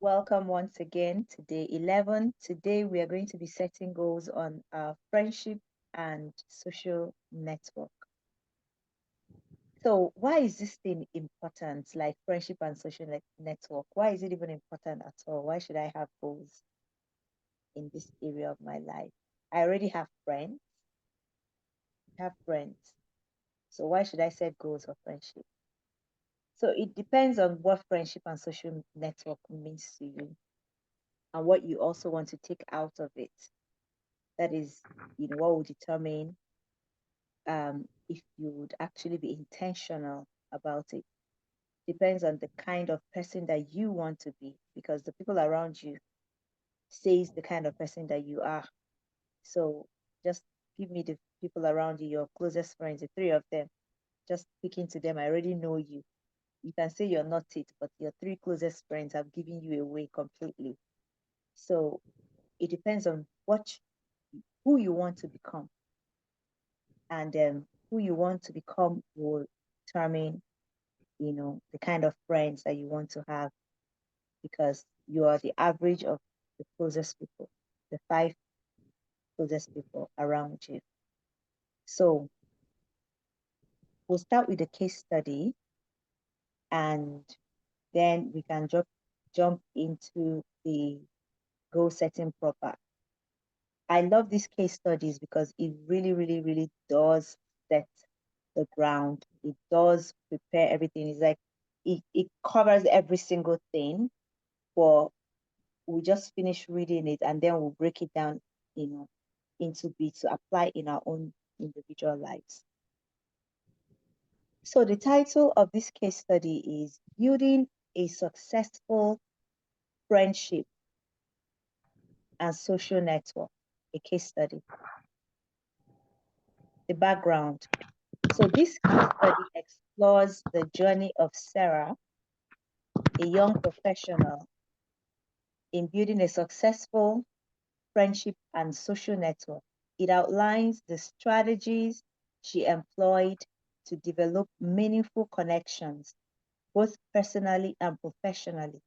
Welcome once again to day 11. Today we are going to be setting goals on friendship and social network. So why is this thing important, like friendship and social network? Why is it even important at all? Why should I have goals in this area of my life? I already have friends. So why should I set goals for friendship? So it depends on what friendship and social network means to you and what you also want to take out of it. That is, what will determine if you would actually be intentional about it. Depends on the kind of person that you want to be, because the people around you says the kind of person that you are. So just give me the people around you, your closest friends, the three of them. Just speaking to them, I already know you. You can say you're not it, but your three closest friends have given you away completely. So it depends on who you want to become, and who you want to become will determine, the kind of friends that you want to have, because you are the average of the closest people, the five closest people around you. So we'll start with a case study, and then we can jump into the goal setting proper. I love these case studies because it really, really, really does set the ground. It does prepare everything. It's like it covers every single thing, but we just finish reading it and then we'll break it down, into bits to apply in our own individual lives. So the title of this case study is Building a Successful Friendship and Social Network, a case study. The background. So this case study explores the journey of Sarah, a young professional, in building a successful friendship and social network. It outlines the strategies she employed to develop meaningful connections, both personally and professionally,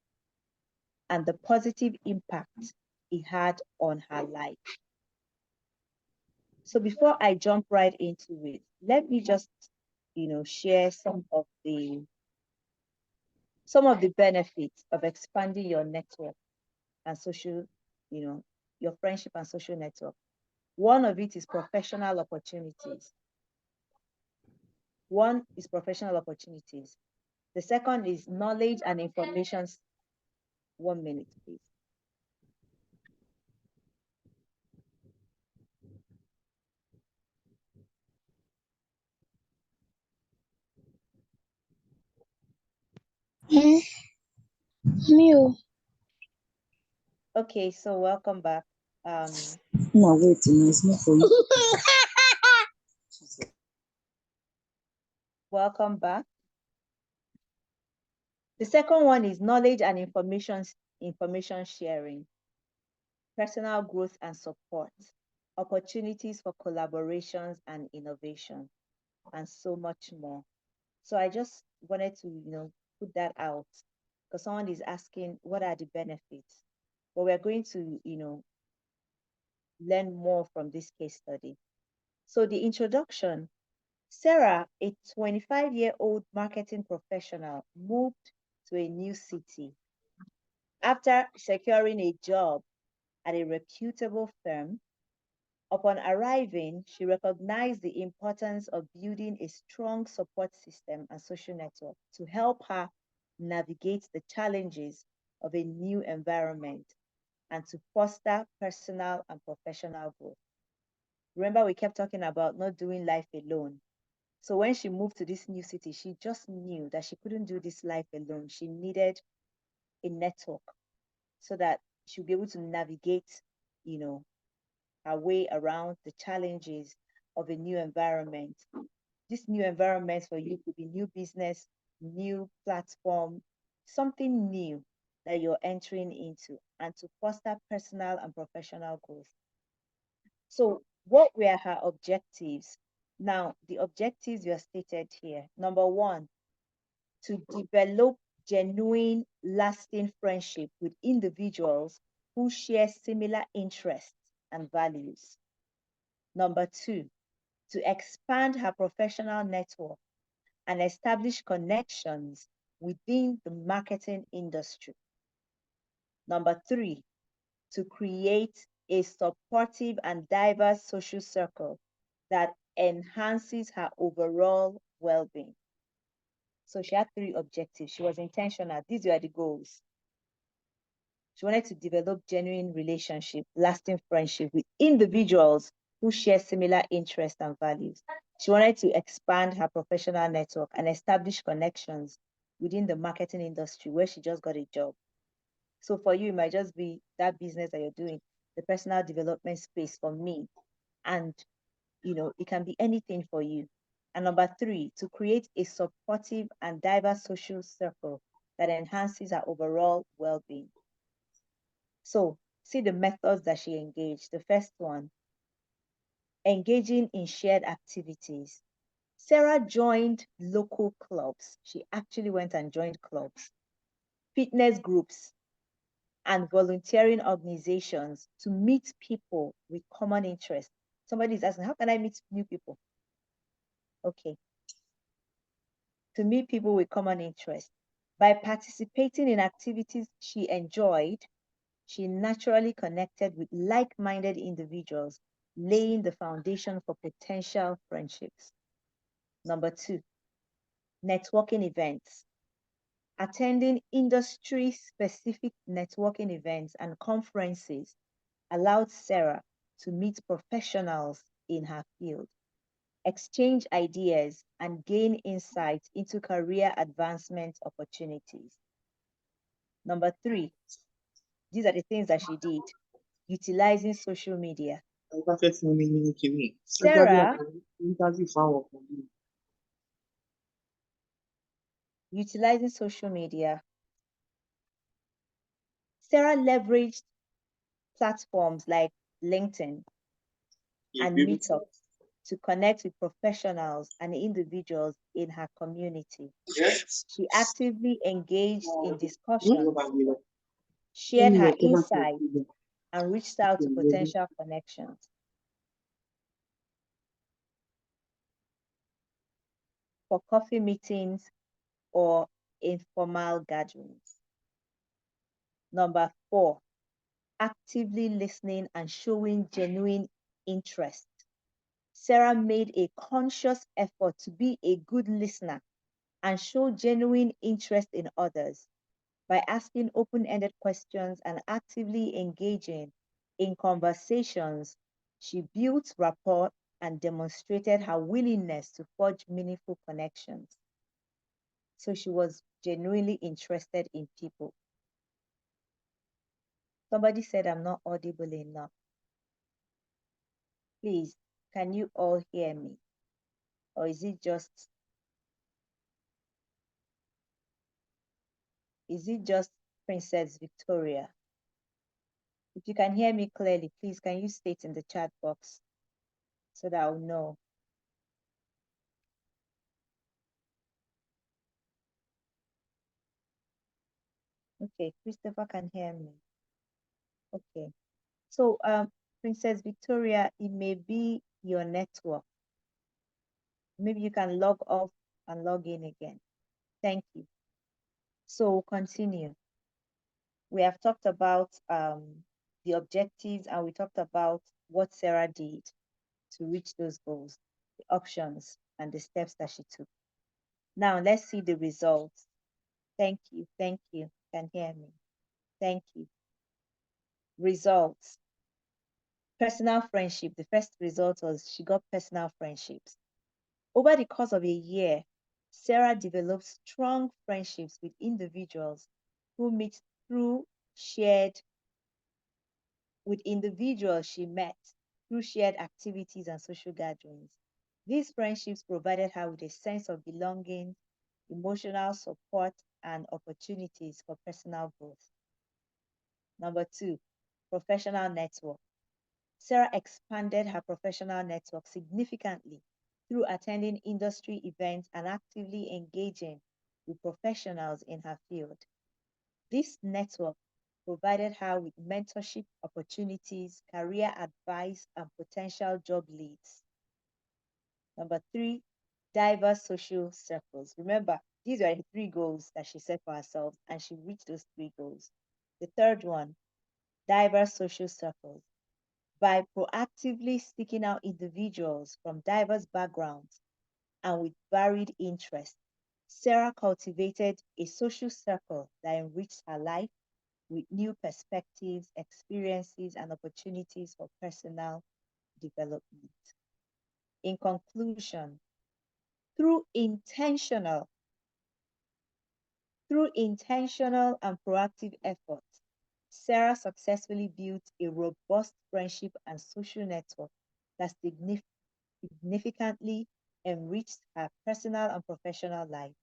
and the positive impact it had on her life. So before I jump right into it, let me just, share some of the benefits of expanding your network and social, your friendship and social network. One of it is professional opportunities. One is professional opportunities. The second is knowledge and information. 1 minute, please. Meal. Okay, so welcome back. No, wait, no, it's not for you. Welcome back. The second one is knowledge and information sharing, personal growth and support, opportunities for collaborations and innovation, and so much more. So I just wanted to, put that out, because someone is asking what are the benefits. But we're going to, learn more from this case study. So the introduction: Sarah, a 25-year-old marketing professional, moved to a new city. After securing a job at a reputable firm, upon arriving, she recognized the importance of building a strong support system and social network to help her navigate the challenges of a new environment and to foster personal and professional growth. Remember, we kept talking about not doing life alone. So when she moved to this new city, she just knew that she couldn't do this life alone. She needed a network so that she'll be able to navigate, you know, her way around the challenges of a new environment. This new environment for you could be new business, new platform, something new that you're entering into, and to foster personal and professional growth. So, what were her objectives? Now, the objectives were stated here. Number one, to develop genuine, lasting friendship with individuals who share similar interests and values. Number two, to expand her professional network and establish connections within the marketing industry. Number three, to create a supportive and diverse social circle that enhances her overall well being. So she had three objectives. She was intentional. These were the goals. She wanted to develop genuine relationship, lasting friendship with individuals who share similar interests and values. She wanted to expand her professional network and establish connections within the marketing industry where she just got a job. So for you, it might just be that business that you're doing, the personal development space for me. And, it can be anything for you. And number three, to create a supportive and diverse social circle that enhances our overall well being. So, see the methods that she engaged. The first one, engaging in shared activities. Sarah joined local clubs. She actually went and joined clubs, fitness groups, and volunteering organizations to meet people with common interests. Somebody is asking, how can I meet new people? Okay, to meet people with common interests. By participating in activities she enjoyed, she naturally connected with like minded individuals, laying the foundation for potential friendships. Number two, networking events. Attending industry specific networking events and conferences allowed Sarah to meet professionals in her field, exchange ideas, and gain insight into career advancement opportunities. Number three, these are the things that she did, utilizing social media. Sarah, utilizing social media, Sarah leveraged platforms like LinkedIn and Meetup to connect with professionals and individuals in her community. She actively engaged in discussions, shared her insights, and reached out to potential connections. For coffee meetings or informal gatherings. Number four, actively listening and showing genuine interest. Sarah made a conscious effort to be a good listener and show genuine interest in others by asking open ended questions and actively engaging in conversations. She built rapport and demonstrated her willingness to forge meaningful connections. So she was genuinely interested in people. Somebody said I'm not audible enough. Please, can you all hear me? Or is it just Princess Victoria? If you can hear me clearly, please can you state in the chat box so that I'll know. Okay, Christopher can hear me. Okay. So Princess Victoria, it may be your network. Maybe you can log off and log in again. Thank you. So continue. We have talked about the objectives and we talked about what Sarah did to reach those goals, the options and the steps that she took. Now let's see the results. Thank you. Thank you. Can hear me. Thank you. Results. Personal friendship. The first result was she got personal friendships. Over the course of a year, Sarah developed strong friendships with individuals who meet through shared with individuals she met through shared activities and social gatherings. These friendships provided her with a sense of belonging, emotional support, and opportunities for personal growth. Number two, professional network. Sarah expanded her professional network significantly through attending industry events and actively engaging with professionals in her field. This network provided her with mentorship opportunities, career advice, and potential job leads. Number three, diverse social circles. Remember, these are the three goals that she set for herself, and she reached those three goals. The third one, diverse social circles. By proactively seeking out individuals from diverse backgrounds and with varied interests, Sarah cultivated a social circle that enriched her life with new perspectives, experiences, and opportunities for personal development. In conclusion, through intentional, through intentional and proactive efforts, Sarah successfully built a robust friendship and social network that significantly enriched her personal and professional life.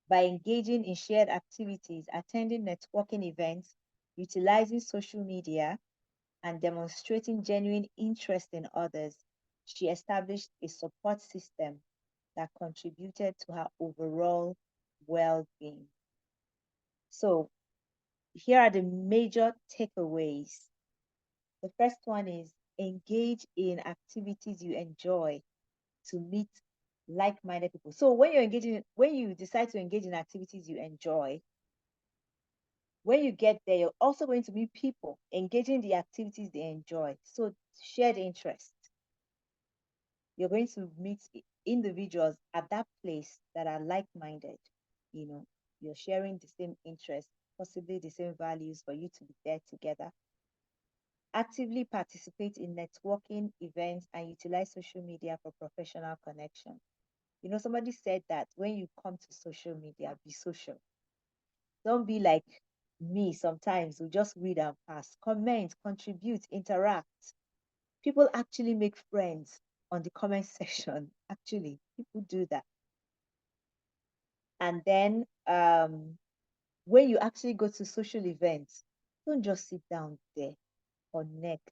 By engaging in shared activities, attending networking events, utilizing social media, and demonstrating genuine interest in others, she established a support system that contributed to her overall well being. So, here are the major takeaways. The first one is engage in activities you enjoy to meet like-minded people. So when you decide to engage in activities you enjoy, when you get there, you're also going to meet people engaging the activities they enjoy. So shared interest. You're going to meet individuals at that place that are like-minded. You know, you're sharing the same interests, possibly the same values for you to be there together. Actively participate in networking events and utilize social media for professional connection. You know, somebody said that when you come to social media, be social. Don't be like me sometimes who just read and pass. Comment, contribute, interact. People actually make friends on the comment section. Actually, people do that. And then when you actually go to social events, don't just sit down there. Connect.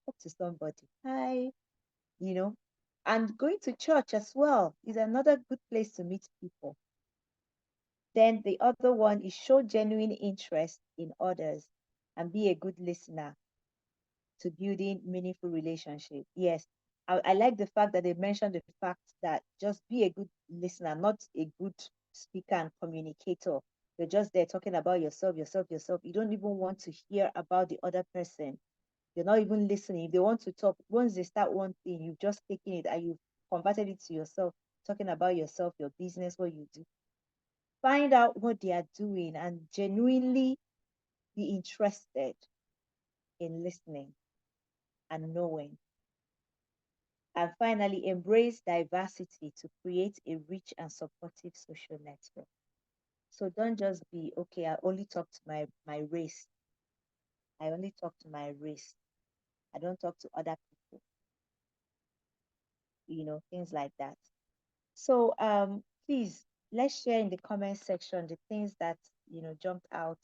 Talk to somebody. Hi, you know. And going to church as well is another good place to meet people. Then the other one is show genuine interest in others and be a good listener to building meaningful relationship. Yes, I like the fact that they mentioned the fact that just be a good listener, not a good speaker and communicator. You're just there talking about yourself, yourself, yourself. You don't even want to hear about the other person. You're not even listening. If they want to talk, once they start one thing, you've just taken it and you've converted it to yourself, talking about yourself, your business, what you do. Find out what they are doing and genuinely be interested in listening and knowing. And finally, embrace diversity to create a rich and supportive social network. So don't just be, okay, I only talk to my race. I only talk to my race. I don't talk to other people, things like that. So please let's share in the comment section the things that jumped out,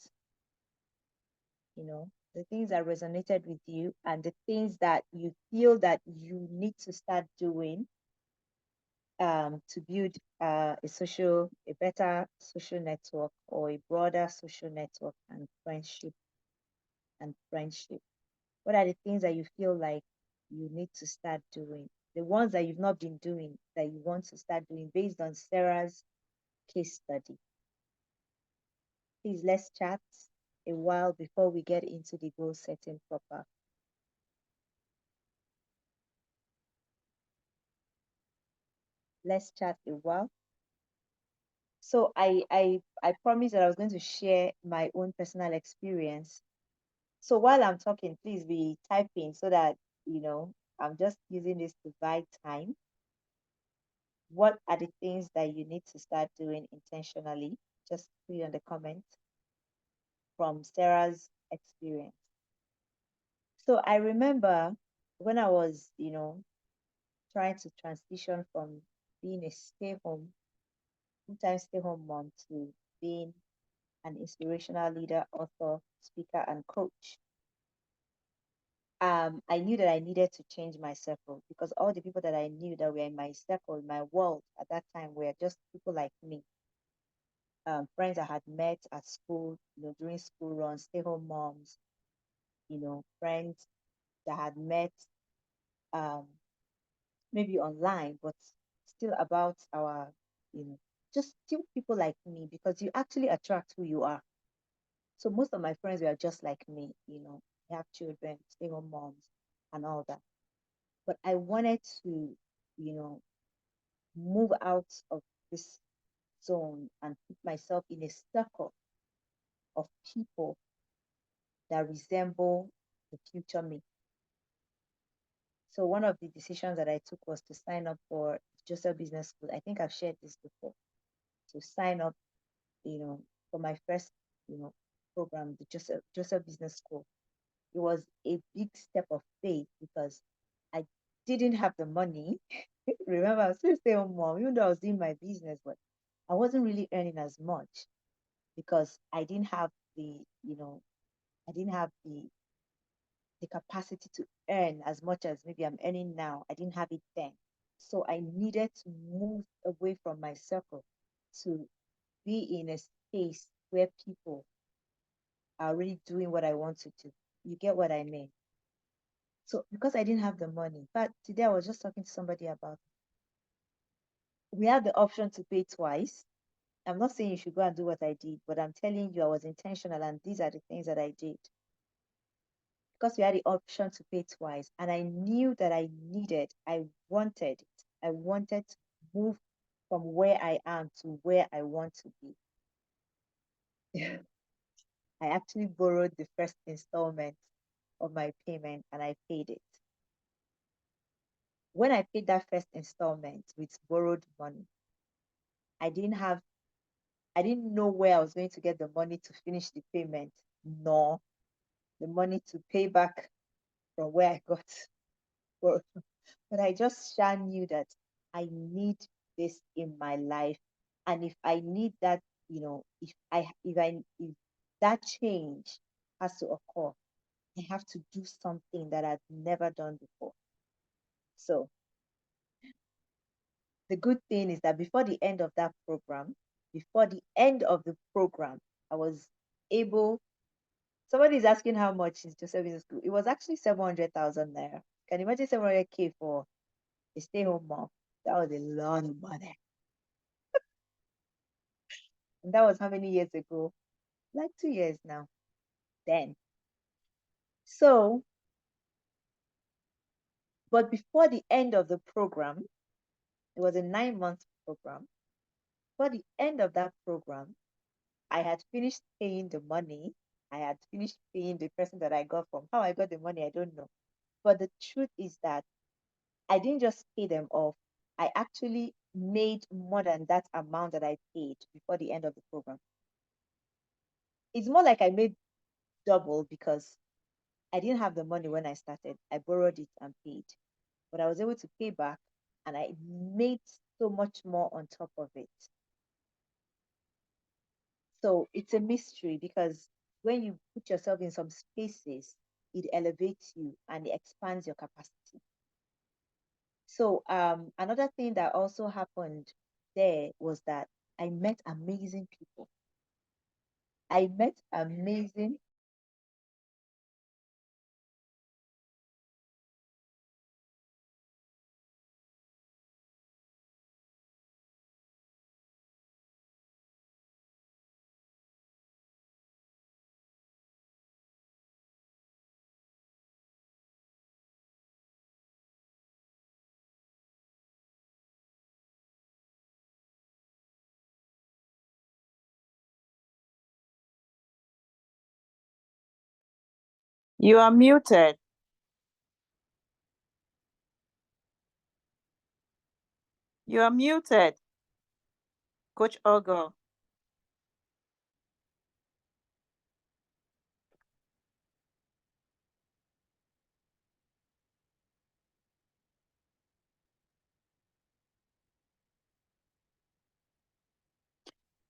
the things that resonated with you and the things that you feel that you need to start doing to build a better social network or a broader social network and friendship. What are the things that you feel like you need to start doing? The ones that you've not been doing that you want to start doing based on Sarah's case study. Please let's chat a while before we get into the goal setting proper. Let's chat a while. So I promised that I was going to share my own personal experience. So while I'm talking, please be typing so that I'm just using this to buy time. What are the things that you need to start doing intentionally? Just put it on the comment from Sarah's experience. So I remember when I was, trying to transition from being a full-time stay-home mom to being an inspirational leader, author, speaker, and coach. I knew that I needed to change my circle because all the people that I knew that were in my circle, my world at that time were just people like me. friends I had met at school, during school runs, stay-home moms, friends that I had met um, maybe online, but still about our, you know, just still people like me because you actually attract who you are. So most of my friends were just like me, they have children, stay-home moms, and all that. But I wanted to, you know, move out of this zone and put myself in a circle of people that resemble the future me. So one of the decisions that I took was to sign up for Joseph Business School. I think I've shared this before. To sign up, for my first, program, the Joseph Business School. It was a big step of faith because I didn't have the money. Remember, I was still a stay-home mom, even though I was doing my business, but I wasn't really earning as much because I didn't have I didn't have the capacity to earn as much as maybe I'm earning now. I didn't have it then. So I needed to move away from my circle to be in a space where people are really doing what I want to do. You get what I mean? So because I didn't have the money, but today I was just talking to somebody about we had the option to pay twice. I'm not saying you should go and do what I did, but I'm telling you I was intentional and these are the things that I did. Because we had the option to pay twice and I knew that I wanted it. I wanted to move from where I am to where I want to be. I actually borrowed the first installment of my payment and I paid it. When I paid that first installment with borrowed money, I didn't have I didn't know where I was going to get the money to finish the payment, nor the money to pay back from where I got borrowed. But I just knew that I need this in my life. And if I need that, if that change has to occur, I have to do something that I've never done before. So the good thing is that before the end of the program, I was able. Somebody is asking how much is Joseph Business School. It was actually 700,000 naira. Can you imagine 700K for a stay-home mom? That was a lot of money. And that was how many years ago? Like 2 years now. Then. So, but before the end of the program, it was a 9 month program. Before the end of that program, I had finished paying the money. I had finished paying the person that I got from. How I got the money, I don't know. But the truth is that I didn't just pay them off. I actually made more than that amount that I paid before the end of the program. It's more like I made double because I didn't have the money when I started. I borrowed it and paid. But I was able to pay back and I made so much more on top of it. So it's a mystery because when you put yourself in some spaces, it elevates you and it expands your capacity. So another thing that also happened there was that I met amazing people. I met amazing. You are muted. You are muted, Coach Ogo.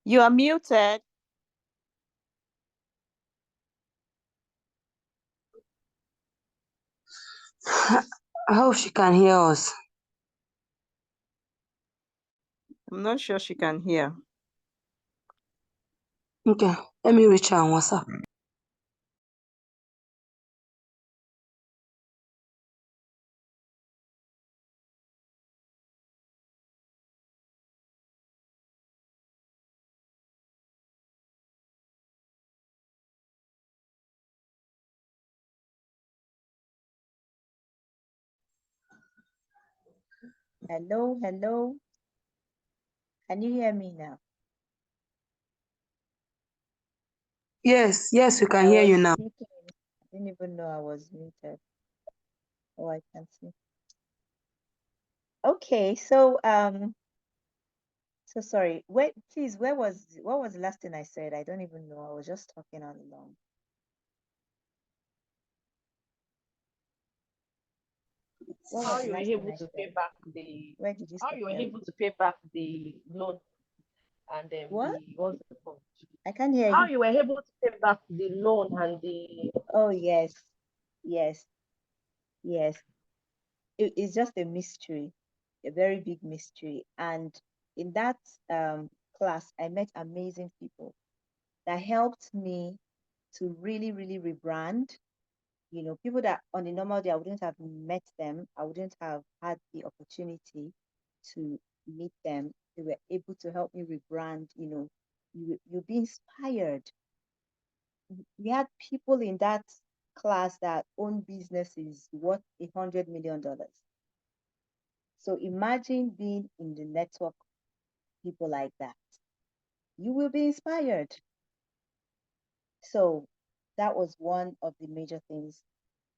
You are muted. I hope she can hear us. I'm not sure she can hear. Okay, let me reach her on WhatsApp. Hello, hello. Can you hear me now? Yes, we can I hear was you now. speaking. I didn't even know I was muted. Oh, I can see. Okay, so sorry. Wait, please, what was the last thing I said? I don't even know. I was just talking on along. What How was the you were last thing able I to pay said? back the Where did you how stop you were there? able to pay back the loan and What? the what's it called? I can't hear How you. you were able to pay back the loan and the Oh, yes. Yes. Yes. It's just a mystery, a very big mystery. And in that class, I met amazing people that helped me to really, really rebrand. You know, people that on a normal day I wouldn't have met them, I wouldn't have had the opportunity to meet them. They were able to help me rebrand. You know, you'll be inspired. We had people in that class that own businesses worth $100 million. So imagine being in the network people like that. You will be inspired. So that was one of the major things,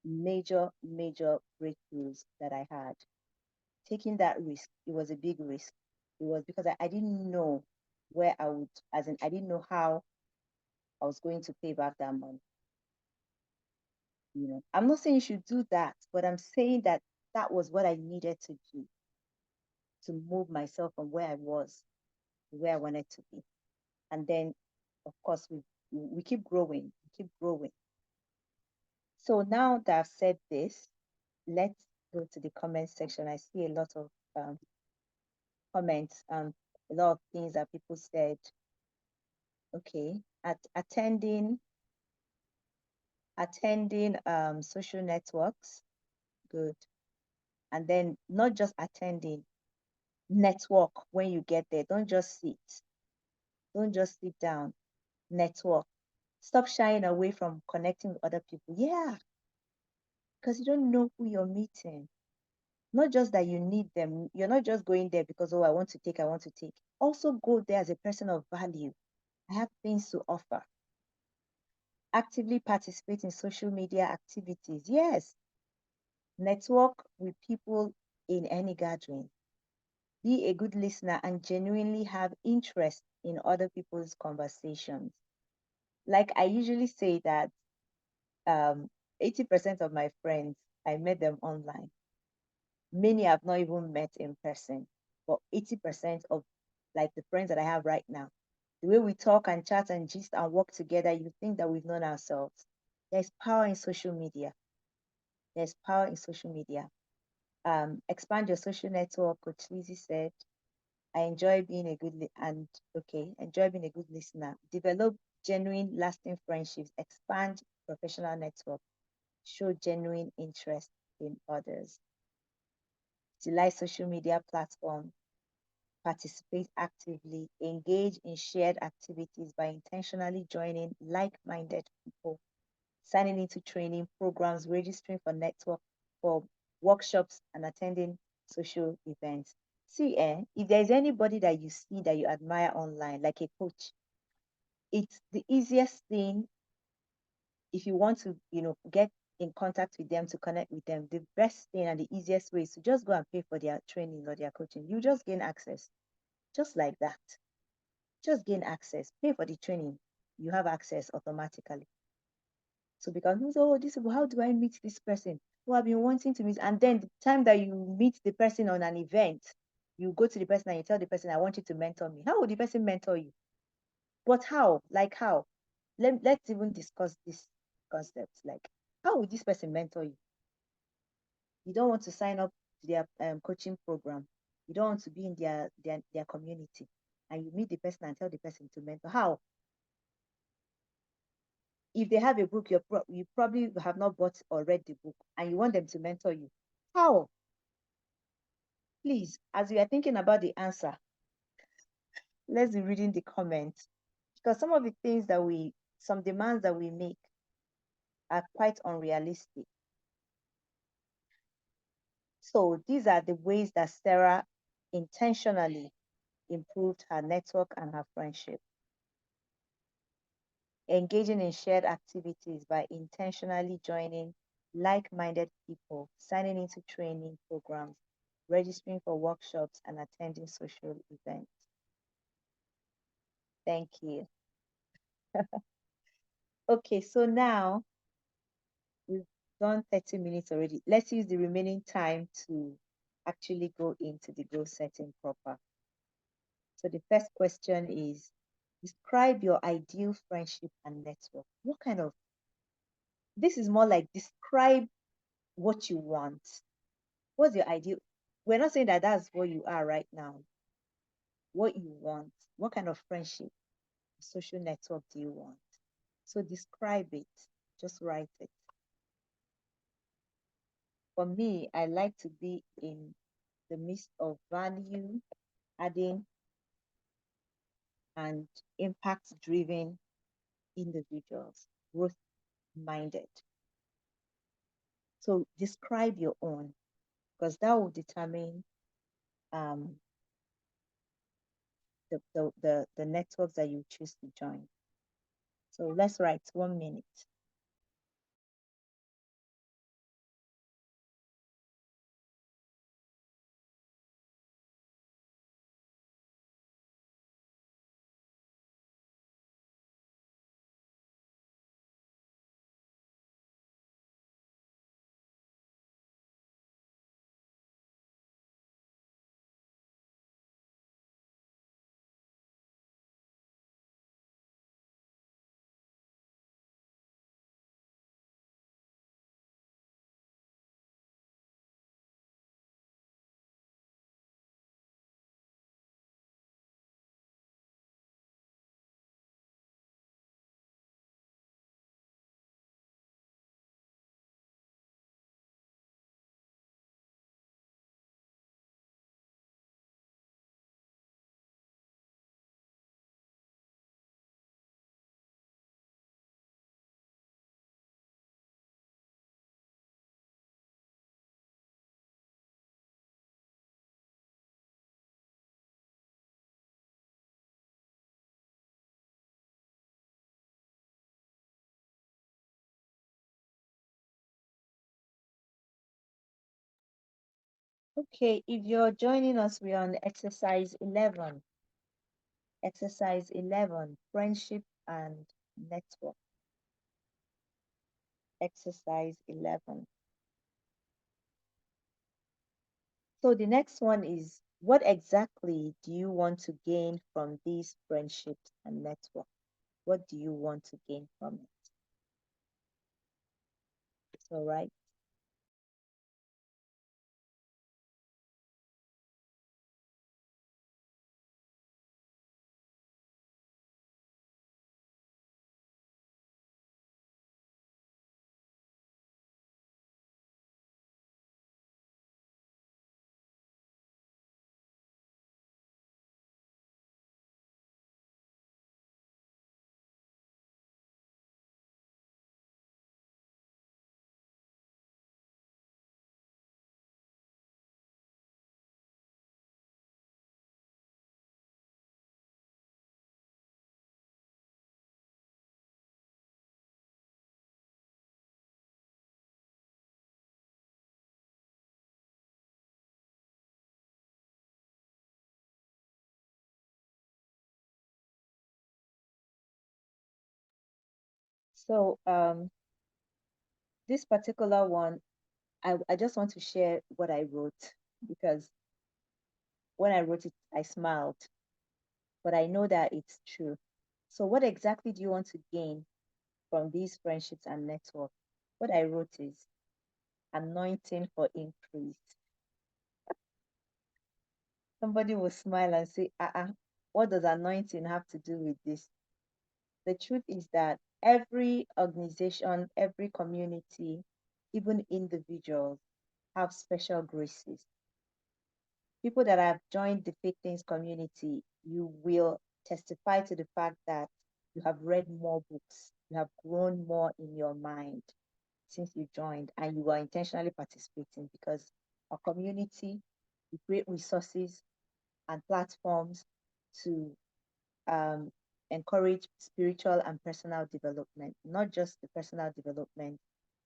major breakthroughs that I had. Taking that risk, it was a big risk. It was because I didn't know where I would, as in, I didn't know how I was going to pay back that money. You know, I'm not saying you should do that, but I'm saying that that was what I needed to do to move myself from where I was to where I wanted to be. And then, of course, we keep growing, we keep growing. So now that I've said this, let's go to the comment section. I see a lot of comments, a lot of things that people said. Okay, at attending social networks, good. And then not just attending, network when you get there. Don't just sit. Don't just sit down. Network. Stop shying away from connecting with other people. Yeah, because you don't know who you're meeting. Not just that you need them. You're not just going there because, oh, I want to take, I want to take. Also go there as a person of value. I have things to offer. Actively participate in social media activities. Yes. Network with people in any gathering. Be a good listener and genuinely have interest in other people's conversations. Like I usually say that 80% of my friends, I met them online. Many I've not even met in person, but 80% of like the friends that I have right now, the way we talk and chat and gist and work together, you think that we've known ourselves. There's power in social media. There's power in social media. Expand your social network, Coach Lizzie said. I enjoy being a good and okay, enjoy being a good listener. Develop genuine, lasting friendships. Expand professional network. Show genuine interest in others. Utilize social media platforms. Participate actively. Engage in shared activities by intentionally joining like-minded people. Signing into training programs, registering for network for workshops, and attending social events. See, if there's anybody that you see that you admire online, like a coach, it's the easiest thing if you want to, get in contact with them to connect with them. The best thing and the easiest way is to just go and pay for their training or their coaching. You just gain access, just like that. Just gain access, pay for the training. You have access automatically. So because oh, this how do I meet this person? Who I've been wanting to meet, and then the time that you meet the person on an event, you go to the person and you tell the person, I want you to mentor me. How would the person mentor you? But how? Like how? Let's even discuss this concept. Like, how would this person mentor you? You don't want to sign up to their coaching program. You don't want to be in their community, and you meet the person and tell the person to mentor. How? if they have a book, you probably have not bought or read the book, and you want them to mentor you. How? Please, as you are thinking about the answer, let's be reading the comments, because some of the things that some demands that we make are quite unrealistic. So these are the ways that Sarah intentionally improved her network and her friendship. Engaging in shared activities by intentionally joining like-minded people, signing into training programs, registering for workshops, and attending social events. Thank you. Okay, so now we've done 30 minutes already. Let's use the remaining time to actually go into the goal setting proper. So the first question is, describe your ideal friendship and network. What kind of, this is more like describe what you want. What's your ideal? We're not saying that that's what you are right now. What you want. What kind of friendship, social network do you want? So describe it. Just write it. For me, I like to be in the midst of value, adding, and impact driven individuals, growth minded. So describe your own, because that will determine um, the networks that you choose to join. So let's write 1 minute. Okay, if you're joining us, we're on exercise 11. Exercise 11, friendship and network. Exercise 11. So the next one is, what exactly do you want to gain from these friendships and network? What do you want to gain from it? So, right. So, this particular one, I just want to share what I wrote, because when I wrote it, I smiled, but I know that it's true. So, what exactly do you want to gain from these friendships and network? What I wrote is anointing for increase. Somebody will smile and say, what does anointing have to do with this? The truth is that every organization, every community, even individuals have special graces. People that have joined the Faiththinz community, you will testify to the fact that you have read more books, you have grown more in your mind since you joined, and you are intentionally participating because our community, we create resources and platforms to um, encourage spiritual and personal development, not just the personal development.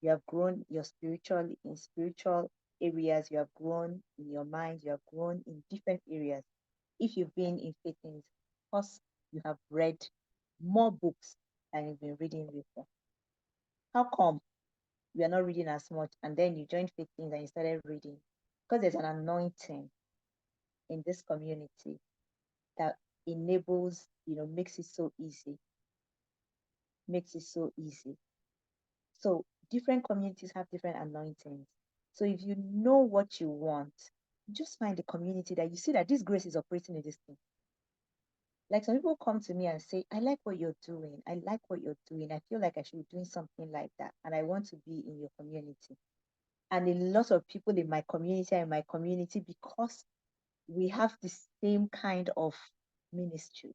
You have grown your spiritual in spiritual areas, you have grown in your mind, you have grown in different areas. If you've been in Faiththinz, plus you have read more books than you've been reading before. How come you are not reading as much and then you joined Faiththinz and you started reading? Because there's an anointing in this community that enables, makes it so easy, makes it so easy. So different communities have different anointings. So if you know what you want, just find a community that you see that this grace is operating in this thing. Like some people come to me and say, I like what you're doing. I like what you're doing. I feel like I should be doing something like that. And I want to be in your community. And a lot of people in my community are in my community because we have the same kind of ministry.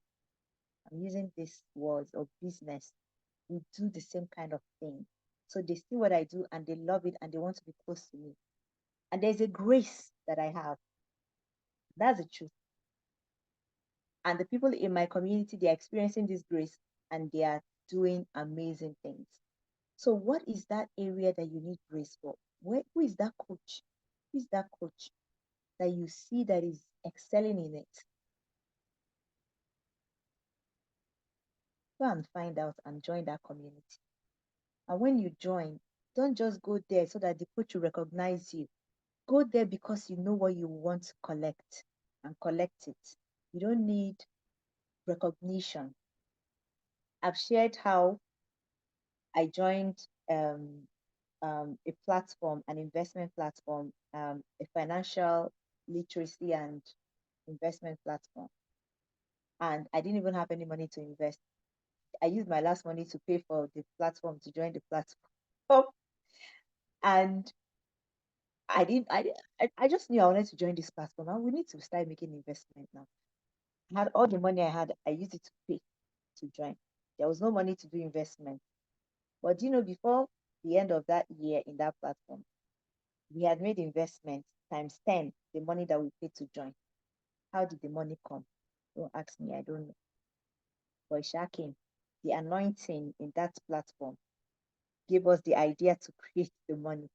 I'm using these words of business. We do the same kind of thing. So they see what I do and they love it and they want to be close to me. And there's a grace that I have. That's the truth. And the people in my community, they're experiencing this grace and they are doing amazing things. So, what is that area that you need grace for? Who is that coach? Who is that coach that you see that is excelling in it? Go and find out and join that community. And when you join, don't just go there so that the coach will recognize you. Go there because you know what you want to collect and collect it. You don't need recognition. I've shared how I joined a platform, an investment platform, a financial literacy and investment platform. And I didn't even have any money to invest. I used my last money to pay for the platform to join the platform. And I just knew I wanted to join this platform. And we need to start making investment now. I had all the money I had, I used it to pay to join. There was no money to do investment. But before the end of that year in that platform, we had made investment times 10 the money that we paid to join. How did the money come? Don't ask me, I don't know. But it came. The anointing in that platform gave us the idea to create the money.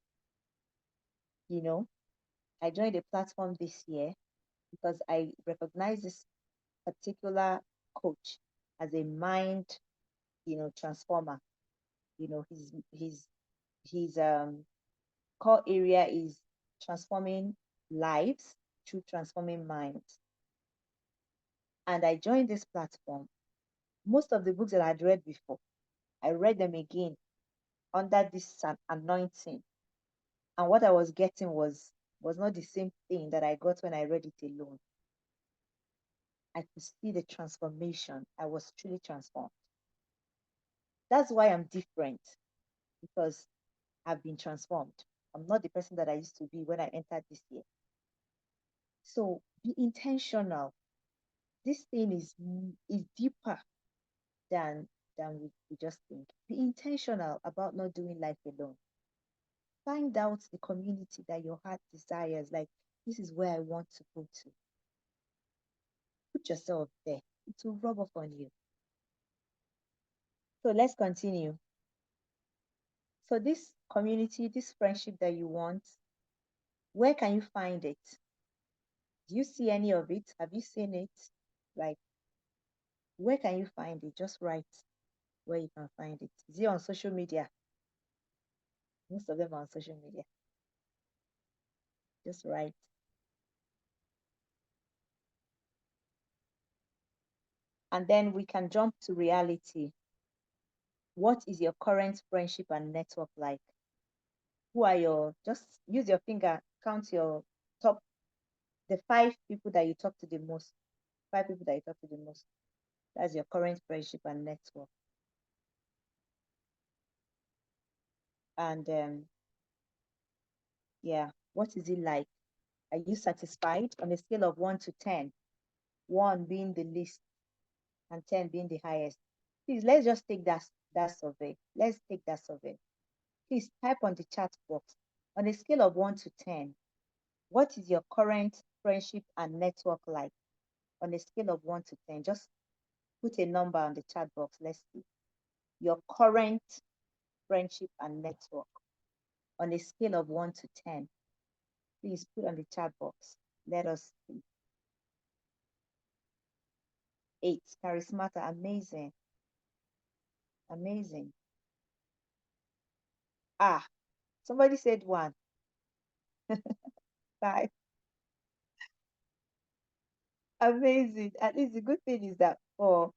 I joined a platform this year because I recognize this particular coach as a mind, transformer. His core area is transforming lives through transforming minds. And I joined this platform. Most of the books that I had read before, I read them again under this anointing. And what I was getting was not the same thing that I got when I read it alone. I could see the transformation. I was truly transformed. That's why I'm different, because I've been transformed. I'm not the person that I used to be when I entered this year. So be intentional. This thing is deeper than we just think. Be intentional about not doing life alone. Find out the community that your heart desires. Like, this is where I want to go to. Put yourself there. It will rub off on you. So let's continue. So this community, this friendship that you want, where can you find it? Do you see any of it? Have you seen it? Like, where can you find it? Just write where you can find it. Is it on social media? Most of them are on social media. Just write. And then we can jump to reality. What is your current friendship and network like? Who are just use your finger, count your top, the 5 people that you talk to the most. 5 people that you talk to the most. That's your current friendship and network. And yeah, what is it like? Are you satisfied on a scale of 1 to 10? 1 being the least and 10 being the highest. Please, let's just take that survey. Let's take that survey. Please type on the chat box. On a scale of 1 to 10, what is your current friendship and network like? On a scale of 1 to 10, just put a number on the chat box. Let's see. Your current friendship and network on a scale of 1 to 10. Please put on the chat box. Let us see. 8. Charismata. Amazing. Amazing. Ah, somebody said 1. 5. Amazing. At least the good thing is that 4.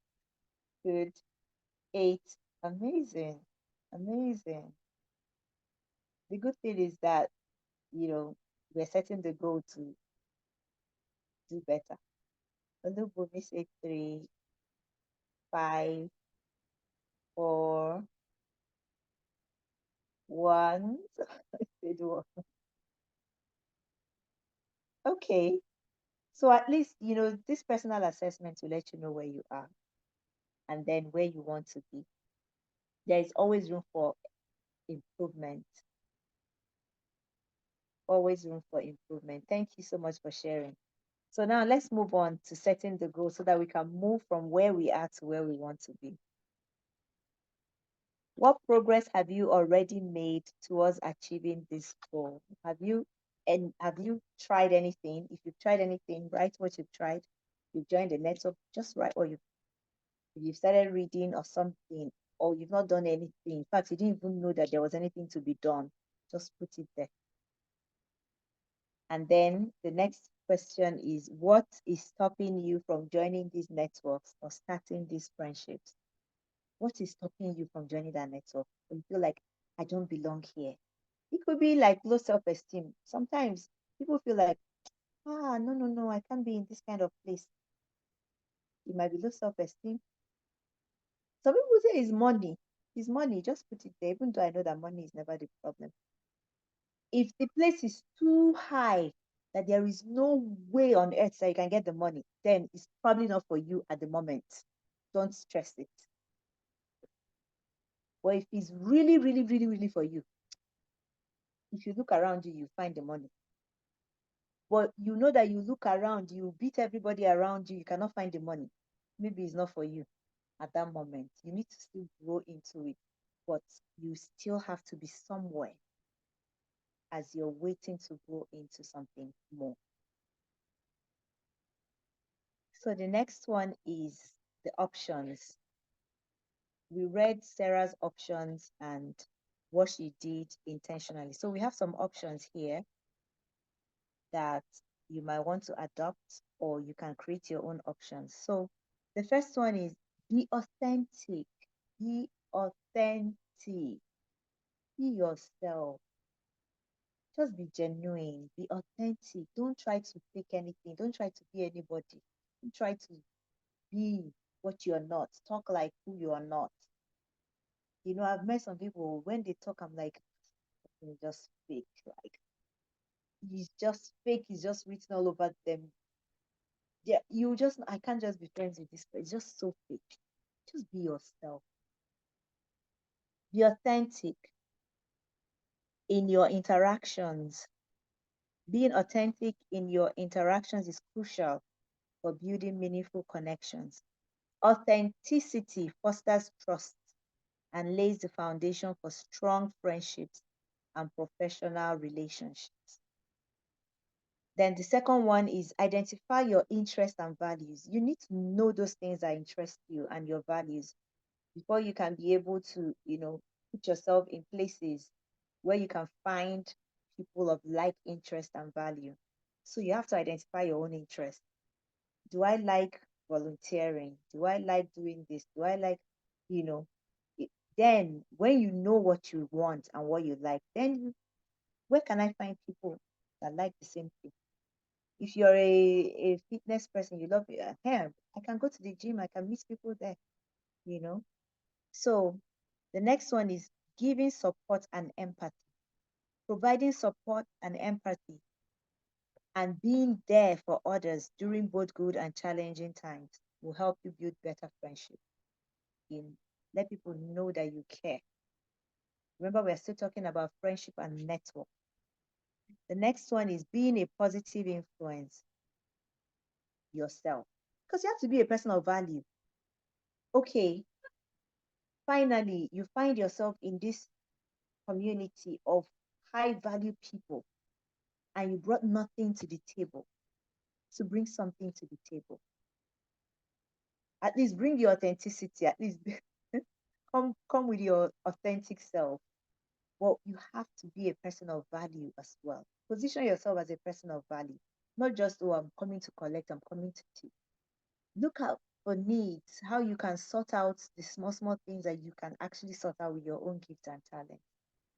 Good. 8. Amazing. Amazing. The good thing is that, we're setting the goal to do better. Olubumi said 3, 5, 4, 1. Said 1. Okay. So at least, this personal assessment will let you know where you are and then where you want to be. There is always room for improvement. Always room for improvement. Thank you so much for sharing. So now let's move on to setting the goal so that we can move from where we are to where we want to be. What progress have you already made towards achieving this goal? Have you tried anything? If you've tried anything, write what you've tried. You've joined the network, just write what you've started reading or something, or you've not done anything. In fact, you didn't even know that there was anything to be done. Just put it there. And then the next question is, what is stopping you from joining these networks or starting these friendships? What is stopping you from joining that network? Or you feel like, I don't belong here. It could be like low self-esteem. Sometimes people feel like, no, I can't be in this kind of place. It might be low self-esteem. Some people say it's money. It's money. Just put it there, even though I know that money is never the problem. If the place is too high, that there is no way on earth that you can get the money, then it's probably not for you at the moment. Don't stress it. But if it's really, really, really, really for you, if you look around you, you find the money. But you know that you look around, you beat everybody around you, you cannot find the money. Maybe it's not for you at that moment. You need to still grow into it, but you still have to be somewhere as you're waiting to grow into something more. So the next one is the options. We read Sarah's options and what she did intentionally. So we have some options here that you might want to adopt, or you can create your own options. So the first one is be authentic. Be authentic. Be yourself. Just be genuine. Be authentic. Don't try to fake anything. Don't try to be anybody. Don't try to be what you're not. Talk like who you are not. I've met some people, when they talk, I'm like, "You're just fake." Like, he's just fake, it's just written all over them. Yeah, I can't just be friends with this person. It's just so fake. Just be yourself. Be authentic in your interactions. Being authentic in your interactions is crucial for building meaningful connections. Authenticity fosters trust and lays the foundation for strong friendships and professional relationships. Then the second one is identify your interests and values. You need to know those things that interest you and your values before you can be able to, put yourself in places where you can find people of like interest and value. So you have to identify your own interests. Do I like volunteering? Do I like doing this? Do I like, you know, then when you know what you want and what you like, then where can I find people that like the same thing? If you're a fitness person, you love hair, I can go to the gym, I can meet people there, you know. So the next one is giving support and empathy. Providing support and empathy and being there for others during both good and challenging times will help you build better friendship. In let people know that you care. Remember, we're still talking about friendship and network. The next one is being a positive influence yourself. Because you have to be a person of value. Okay, finally, you find yourself in this community of high value people and you brought nothing to the table. So bring something to the table. At least bring your authenticity. At least come with your authentic self. Well, you have to be a person of value as well. Position yourself as a person of value, not just, oh, I'm coming to collect, I'm coming to take. Look out for needs, how you can sort out the small, small things that you can actually sort out with your own gift and talent,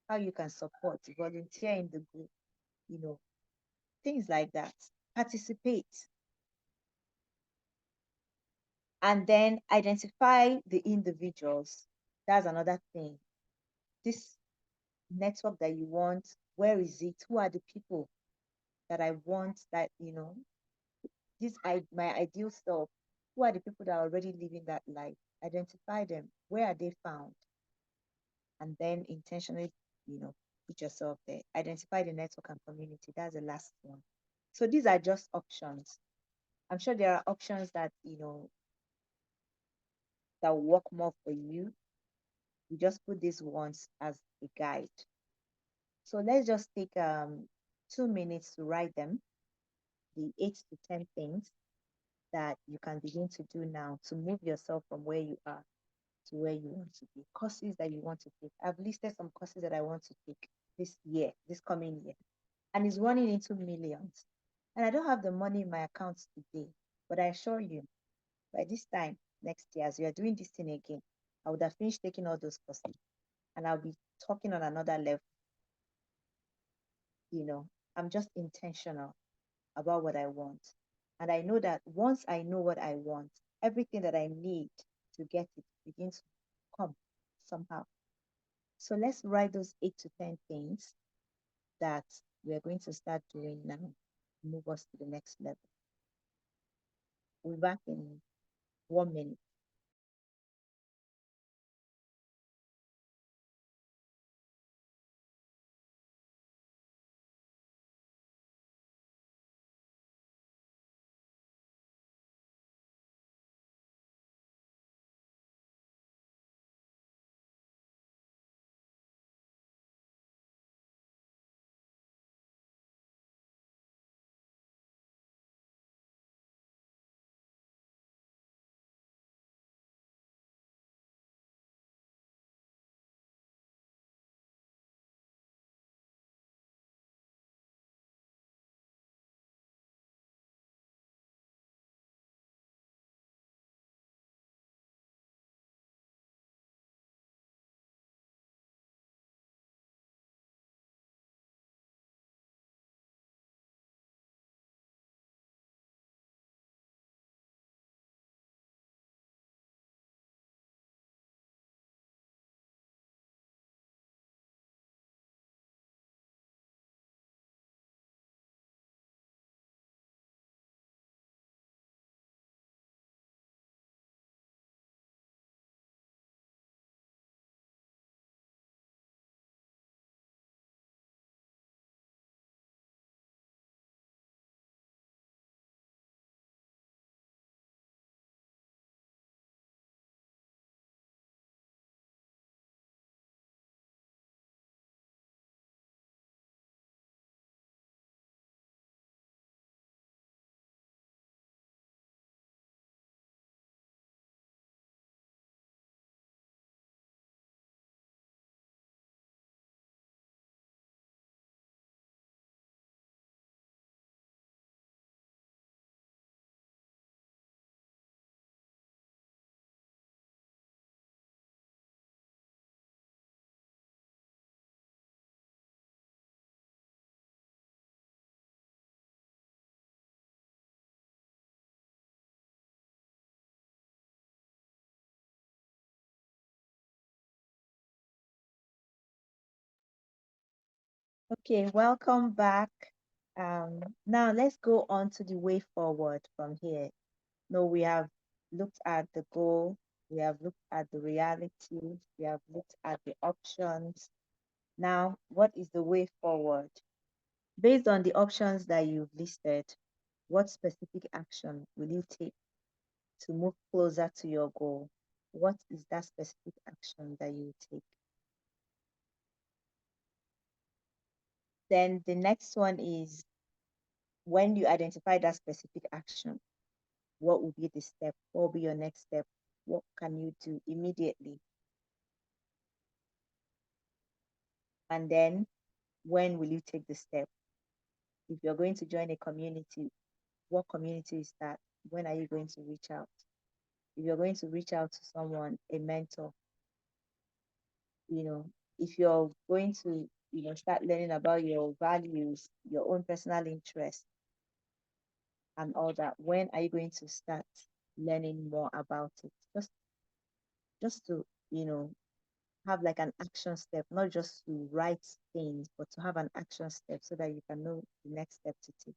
how you can support, volunteer in the group, you know, things like that. Participate. And then identify the individuals. That's another thing. This network that you want, where is it? Who are the people that I want that, my ideal self? Who are the people that are already living that life? Identify them. Where are they found? And then intentionally, put yourself there. Identify the network and community. That's the last one. So these are just options. I'm sure there are options that, that will work more for you. You just put these ones as a guide. So let's just take 2 minutes to write them, the 8 to 10 things that you can begin to do now to move yourself from where you are to where you want to be. Courses that you want to take. I've listed some courses that I want to take this year, this coming year, and it's running into millions. And I don't have the money in my accounts today, but I assure you, by this time next year, as we are doing this thing again, I would have finished taking all those courses and I'll be talking on another level. I'm just intentional about what I want. And I know that once I know what I want, everything that I need to get it begins to come somehow. So let's write those 8 to 10 things that we're going to start doing now, move us to the next level. We'll be back in 1 minute. Okay, welcome back. Now let's go on to the way forward from here. No, we have looked at the goal, we have looked at the reality, we have looked at the options. Now, what is the way forward? Based on the options that you've listed, what specific action will you take to move closer to your goal? What is that specific action that you take? Then the next one is, when you identify that specific action, what will be the step? What will be your next step? What can you do immediately? And then, when will you take the step? If you're going to join a community, what community is that? When are you going to reach out? If you're going to reach out to someone, a mentor, you know, if you're going to, start learning about your values, your own personal interests, and all that, when are you going to start learning more about it? Just to, have like an action step, not just to write things, but to have an action step so that you can know the next step to take.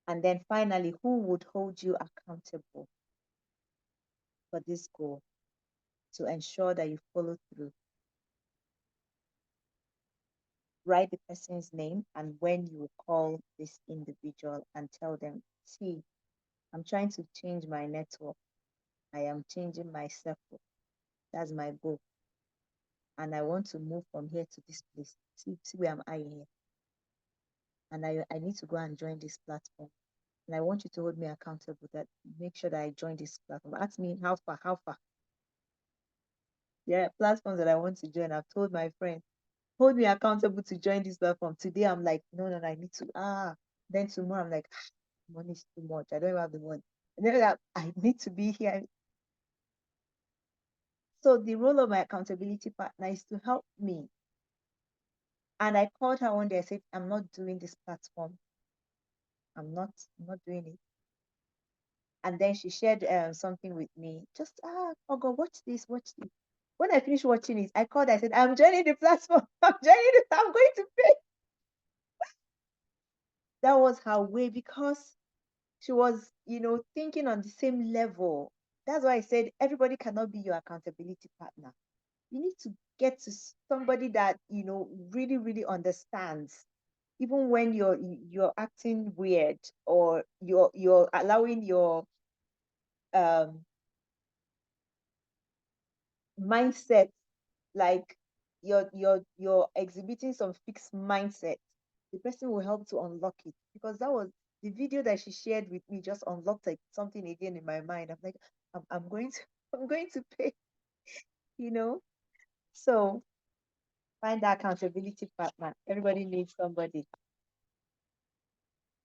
And then finally, who would hold you accountable for this goal to ensure that you follow through? Write the person's name, and when you call this individual and tell them, see, I'm trying to change my network. I am changing my circle. That's my goal. And I want to move from here to this place. See where am I here? And I need to go and join this platform. And I want you to hold me accountable, that make sure that I join this platform. Ask me how far, how far. There are platforms that I want to join. I've told my friend, hold me accountable to join this platform. Today I'm like, no, I need to. Then tomorrow I'm like, money is too much. I don't even have the money. And then I need to be here. So the role of my accountability partner is to help me. And I called her one day. I said, I'm not doing this platform. I'm not doing it. And then she shared something with me. Just oh God, watch this, watch this. When I finished watching it, I called. I said, I'm joining the platform. I'm joining it. I'm going to pay. That was her way, because she was, thinking on the same level. That's why I said everybody cannot be your accountability partner. You need to get to somebody that really, really understands, even when you're acting weird, or you're allowing your um mindset, like you're exhibiting some fixed mindset. The person will help to unlock it, because that was the video that she shared with me, just unlocked like something again in my mind. I'm like, I'm going to I'm going to pay, you know so find that accountability partner. Everybody needs somebody.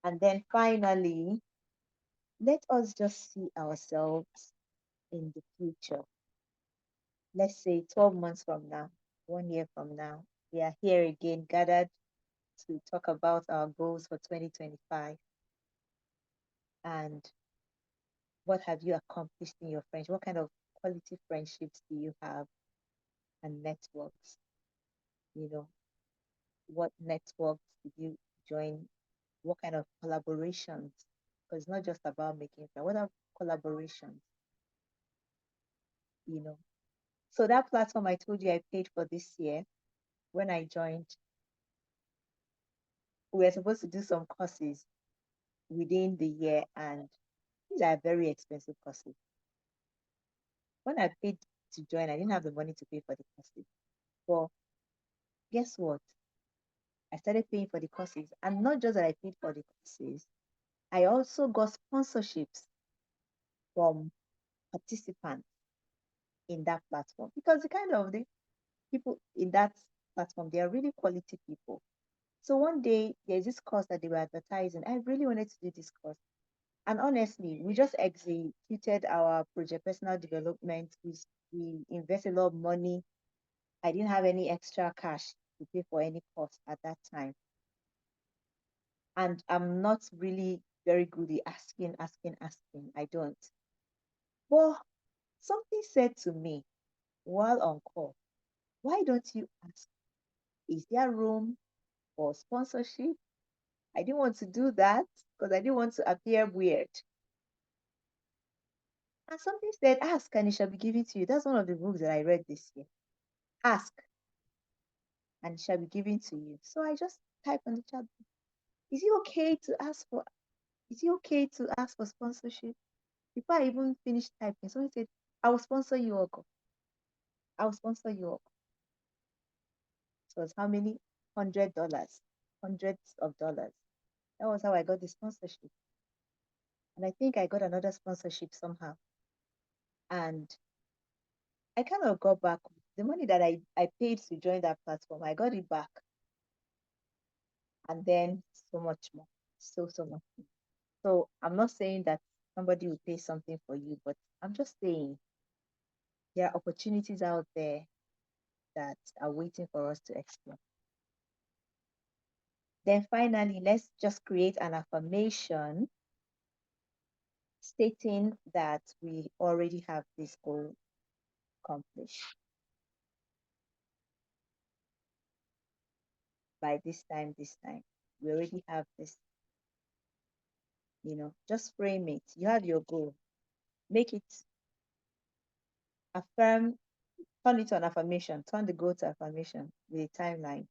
And then finally, let us just see ourselves in the future. Let's say 12 months from now, 1 year from now, we are here again, gathered to talk about our goals for 2025. And what have you accomplished in your friendship? What kind of quality friendships do you have, and networks? You know, what networks did you join? What kind of collaborations? Because it's not just about making friends. What are collaborations? You know, so that platform I told you I paid for this year, when I joined, we were supposed to do some courses within the year, and these are very expensive courses. When I paid to join, I didn't have the money to pay for the courses. But guess what? I started paying for the courses. And not just that I paid for the courses, I also got sponsorships from participants in that platform, because the people in that platform, they are really quality people. So one day there's this course that they were advertising. I really wanted to do this course. And honestly, we just executed our project, personal development. We invested a lot of money. I didn't have any extra cash to pay for any course at that time. And I'm not really very good at asking. I don't. But something said to me while on call, why don't you ask? Is there room? for sponsorship. I didn't want to do that because I didn't want to appear weird. And something said, ask and it shall be given to you. That's one of the books that I read this year. Ask and it shall be given to you. So I just type on the chat, is it okay to ask for sponsorship? Before I even finished typing, someone said, I will sponsor you, Ogo. I will sponsor you, Ogo. So it was how many? $100, hundreds of dollars. That was how I got the sponsorship. And I think I got another sponsorship somehow. And I kind of got back the money that I paid to join that platform. I got it back. And then so much more. So much more. So I'm not saying that somebody will pay something for you, but I'm just saying there are opportunities out there that are waiting for us to explore. Then finally, let's just create an affirmation stating that we already have this goal accomplished by this time. We already have this, just frame it. You have your goal. Make it affirm, turn it to an affirmation, turn the goal to affirmation with a timeline.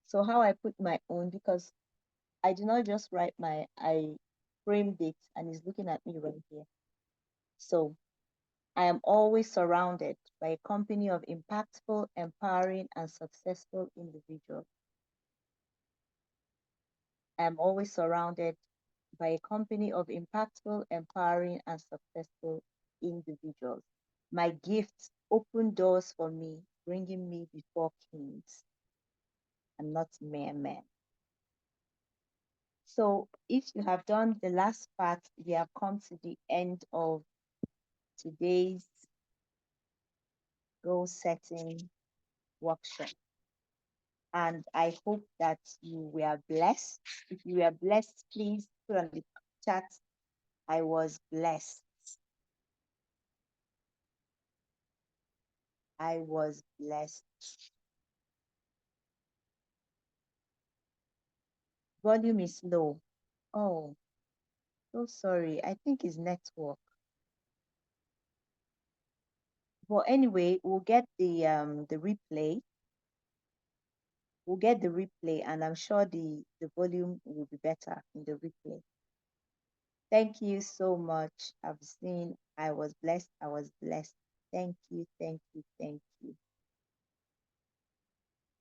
So how I put my own, because I did not just write I framed it and it's looking at me right here. So I am always surrounded by a company of impactful, empowering, and successful individuals. I am always surrounded by a company of impactful, empowering, and successful individuals. My gifts open doors for me, bringing me before kings and not mere men. So if you have done the last part, we have come to the end of today's goal setting workshop. And I hope that you were blessed. If you were blessed, please put on the chat, I was blessed. I was blessed. Volume is low. Oh, so sorry. I think it's network. But anyway, we'll get the replay. We'll get the replay, and I'm sure the volume will be better in the replay. Thank you so much. I've seen I was blessed. I was blessed. Thank you, thank you, thank you.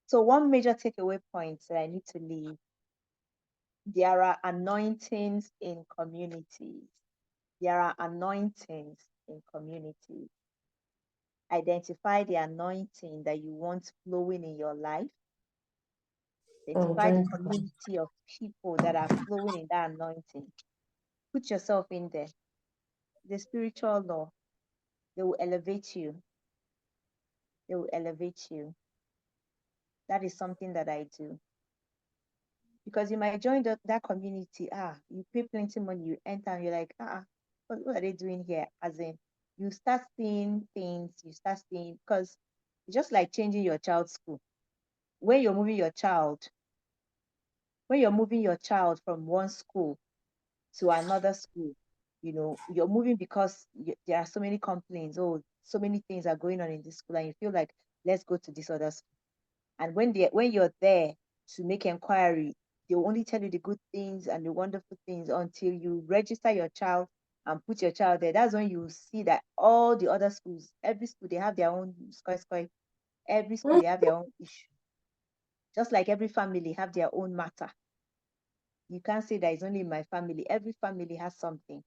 So one major takeaway point that I need to leave, there are anointings in communities. There are anointings in communities. Identify the anointing that you want flowing in your life. Identify the community of people that are flowing in that anointing. Put yourself in there. The spiritual law, they will elevate you. They will elevate you. That is something that I do. Because you might join that community, you pay plenty money, you enter and you're like, what are they doing here? As in, you start seeing things, because it's just like changing your child's school. When you're moving your child from one school to another school, you're moving because there are so many complaints. Oh, so many things are going on in this school, and you feel like, let's go to this other school. And when you're there to make inquiry, they will only tell you the good things and the wonderful things until you register your child and put your child there. That's when you see that all the other schools, every school, they have their own square. Every school, they have their own issue. Just like every family have their own matter. You can't say that it's only in my family. Every family has something.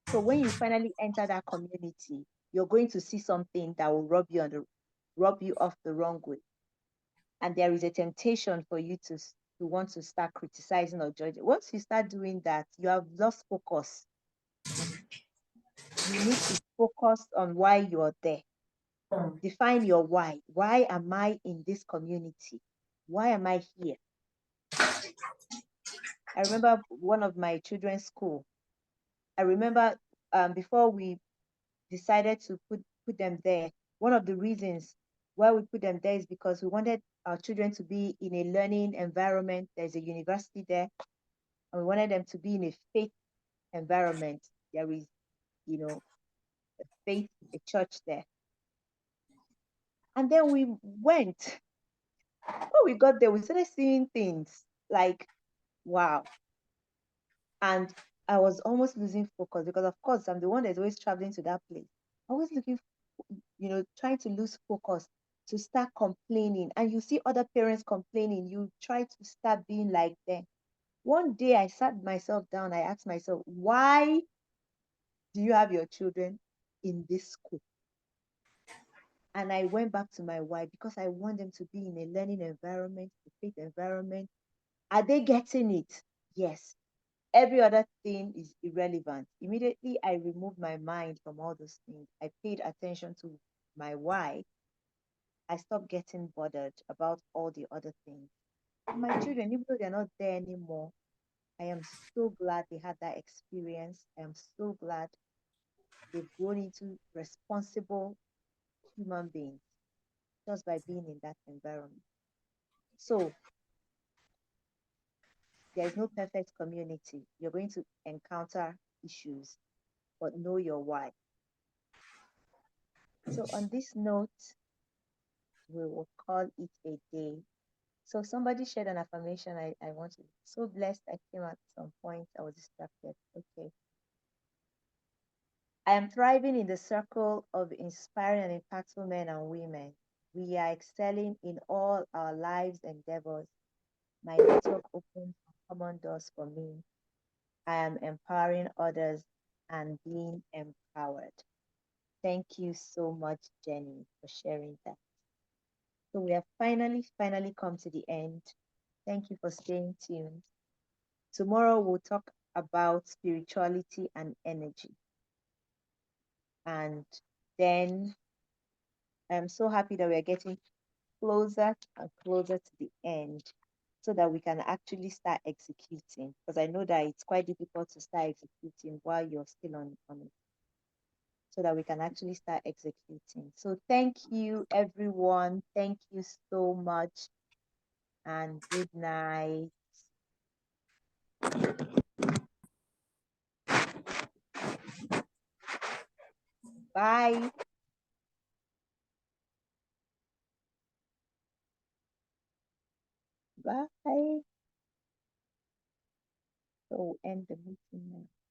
So when you finally enter that community, you're going to see something that will rub you off the wrong way. And there is a temptation for you to want to start criticizing or judging. Once you start doing that, you have lost focus. You need to focus on why you're there. Define your why. Why am I in this community? Why am I here? I remember one of my children's school. I remember before we decided to put them there, one of the reasons why we put them there is because we wanted our children to be in a learning environment. There's a university there, and we wanted them to be in a faith environment. There is, you know, a faith, a church there. And then we went. When we got there, we started seeing things like, wow. And I was almost losing focus because, of course, I'm the one that's always traveling to that place. Always looking, trying to lose focus, to start complaining. And you see other parents complaining, you try to start being like them. One day I sat myself down, I asked myself, why do you have your children in this school? And I went back to my why, because I want them to be in a learning environment, a faith environment. Are they getting it? Yes. Every other thing is irrelevant. Immediately, I removed my mind from all those things. I paid attention to my why. I stopped getting bothered about all the other things. And my children, even though they're not there anymore, I am so glad they had that experience. I am so glad they've grown into responsible human beings just by being in that environment. So there is no perfect community. You're going to encounter issues, but know your why. So on this note, we will call it a day. So somebody shared an affirmation I wanted. So blessed I came at some point. I was distracted. Okay. I am thriving in the circle of inspiring and impactful men and women. We are excelling in all our lives endeavors. My network opens common doors for me. I am empowering others and being empowered. Thank you so much, Jenny, for sharing that. So we have finally come to the end. Thank you for staying tuned. Tomorrow we'll talk about spirituality and energy. And then I'm so happy that we're getting closer and closer to the end so that we can actually start executing. Because I know that it's quite difficult to start executing while you're still on it. So that we can actually start executing. So thank you, everyone. Thank you so much. And good night. Bye. Bye. So we'll end the meeting now.